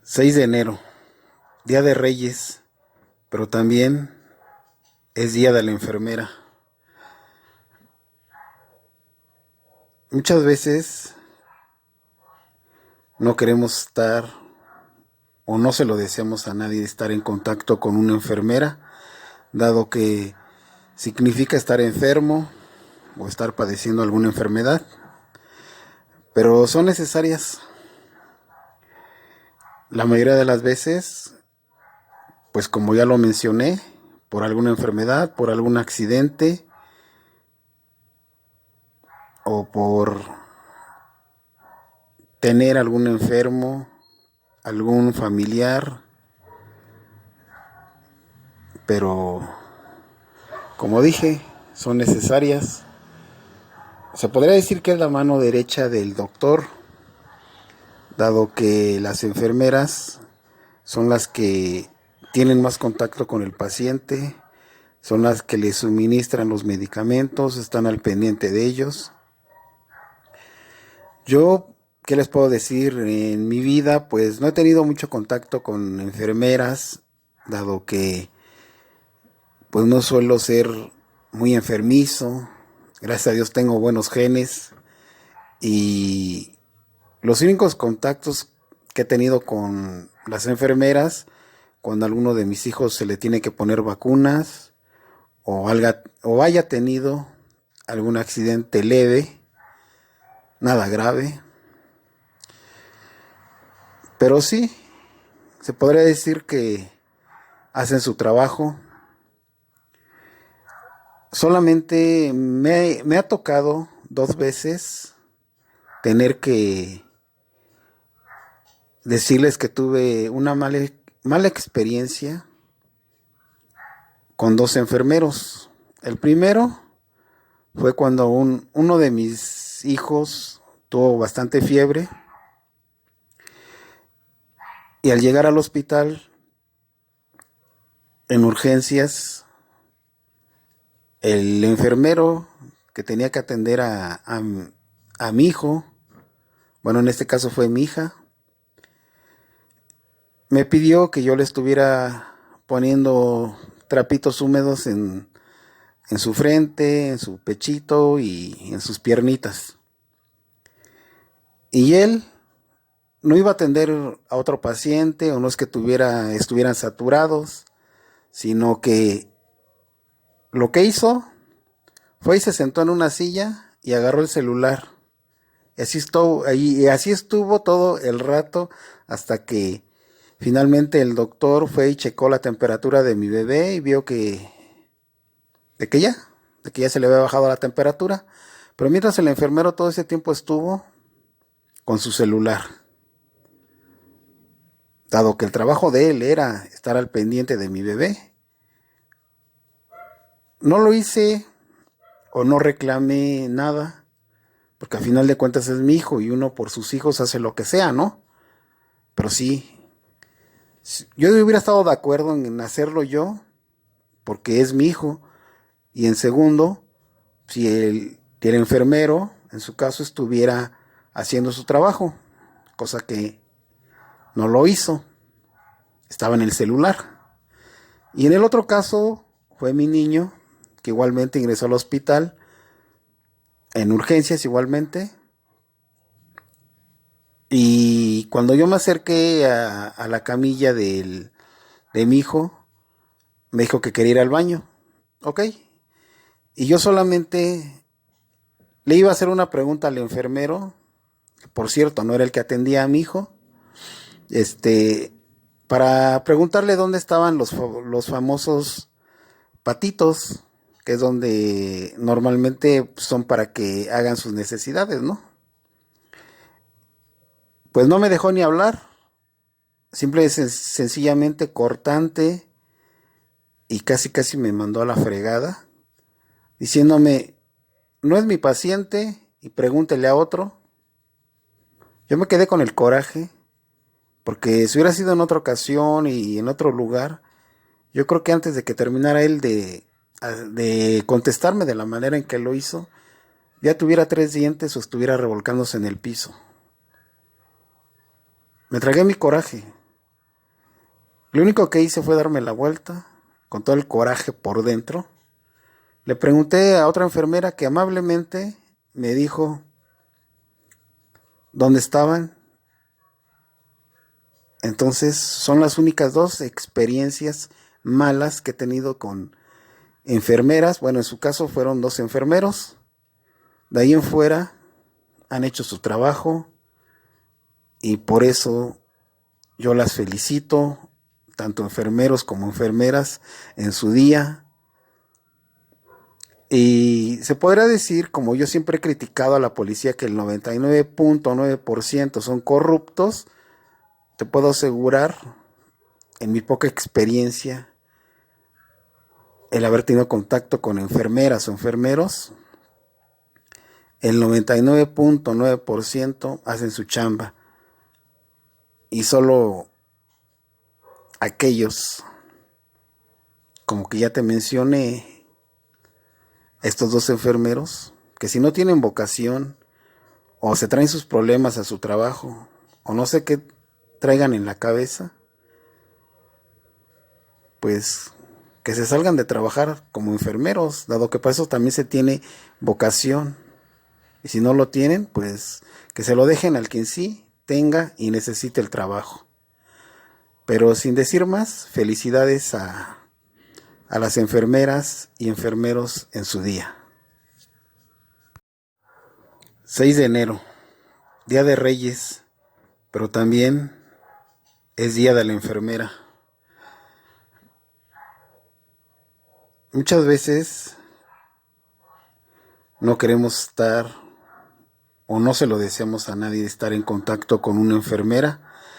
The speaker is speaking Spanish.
6 de enero, Día de Reyes, pero también es Día de la Enfermera. Muchas veces no queremos estar o no se lo deseamos a nadie estar en contacto con una enfermera, dado que significa estar enfermo o estar padeciendo alguna enfermedad, pero son necesarias. La mayoría de las veces, pues como ya lo mencioné, por alguna enfermedad, por algún accidente o por tener algún enfermo, algún familiar, pero como dije, son necesarias. Se podría decir que es la mano derecha del doctor, dado que las enfermeras son las que tienen más contacto con el paciente, son las que le suministran los medicamentos, están al pendiente de ellos. Yo, ¿qué les puedo decir? En mi vida, pues no he tenido mucho contacto con enfermeras, dado que pues no suelo ser muy enfermizo. Gracias a Dios tengo buenos genes y los únicos contactos que he tenido con las enfermeras, cuando a alguno de mis hijos se le tiene que poner vacunas o haya tenido algún accidente leve, nada grave, pero sí, se podría decir que hacen su trabajo. Solamente me ha tocado 2 veces tener que decirles que tuve una mala experiencia con 2 enfermeros. El primero fue cuando uno de mis hijos tuvo bastante fiebre y al llegar al hospital en urgencias, el enfermero que tenía que atender a mi hijo, bueno, en este caso fue mi hija, me pidió que yo le estuviera poniendo trapitos húmedos en su frente, en su pechito y en sus piernitas. Y él no iba a atender a otro paciente, o no es que estuvieran saturados, sino que lo que hizo fue y se sentó en una silla y agarró el celular. Y así estuvo todo el rato hasta que finalmente el doctor fue y checó la temperatura de mi bebé y vio de que ya, de que ya se le había bajado la temperatura. Pero mientras el enfermero todo ese tiempo estuvo con su celular, dado que el trabajo de él era estar al pendiente de mi bebé. No lo hice o no reclamé nada, porque al final de cuentas es mi hijo y uno por sus hijos hace lo que sea, ¿no? Pero sí, yo hubiera estado de acuerdo en hacerlo yo, porque es mi hijo. Y en segundo, si el enfermero, en su caso, estuviera haciendo su trabajo, cosa que no lo hizo, estaba en el celular. Y en el otro caso fue mi niño, que igualmente ingresó al hospital, en urgencias igualmente. Y cuando yo me acerqué a la camilla de mi hijo, me dijo que quería ir al baño. Ok. Y yo solamente le iba a hacer una pregunta al enfermero, que por cierto no era el que atendía a mi hijo, para preguntarle dónde estaban los famosos patitos, que es donde normalmente son para que hagan sus necesidades, ¿no? Pues no me dejó ni hablar, simple y sencillamente cortante, y casi casi me mandó a la fregada, diciéndome, no es mi paciente y pregúntele a otro. Yo me quedé con el coraje, porque si hubiera sido en otra ocasión y en otro lugar, yo creo que antes de que terminara él de contestarme de la manera en que lo hizo, ya tuviera 3 dientes o estuviera revolcándose en el piso. Me tragué mi coraje. Lo único que hice fue darme la vuelta, con todo el coraje por dentro. Le pregunté a otra enfermera que amablemente me dijo dónde estaban. Entonces son las únicas dos experiencias malas que he tenido con enfermeras. Bueno, en su caso fueron dos enfermeros. De ahí en fuera han hecho su trabajo y por eso yo las felicito, tanto enfermeros como enfermeras, en su día. Y se podrá decir, como yo siempre he criticado a la policía, que el 99.9% son corruptos. Te puedo asegurar, en mi poca experiencia, el haber tenido contacto con enfermeras o enfermeros, el 99.9% hacen su chamba. Y solo aquellos, como que ya te mencioné, estos dos enfermeros, que si no tienen vocación, o se traen sus problemas a su trabajo, o no sé qué traigan en la cabeza, pues que se salgan de trabajar como enfermeros, dado que para eso también se tiene vocación. Y si no lo tienen, pues que se lo dejen al quien sí tenga y necesite el trabajo. Pero sin decir más, felicidades a las enfermeras y enfermeros en su día. 6 de enero, Día de Reyes, pero también es Día de la Enfermera. Muchas veces no queremos estar, o no se lo deseamos a nadie, estar en contacto con una enfermera,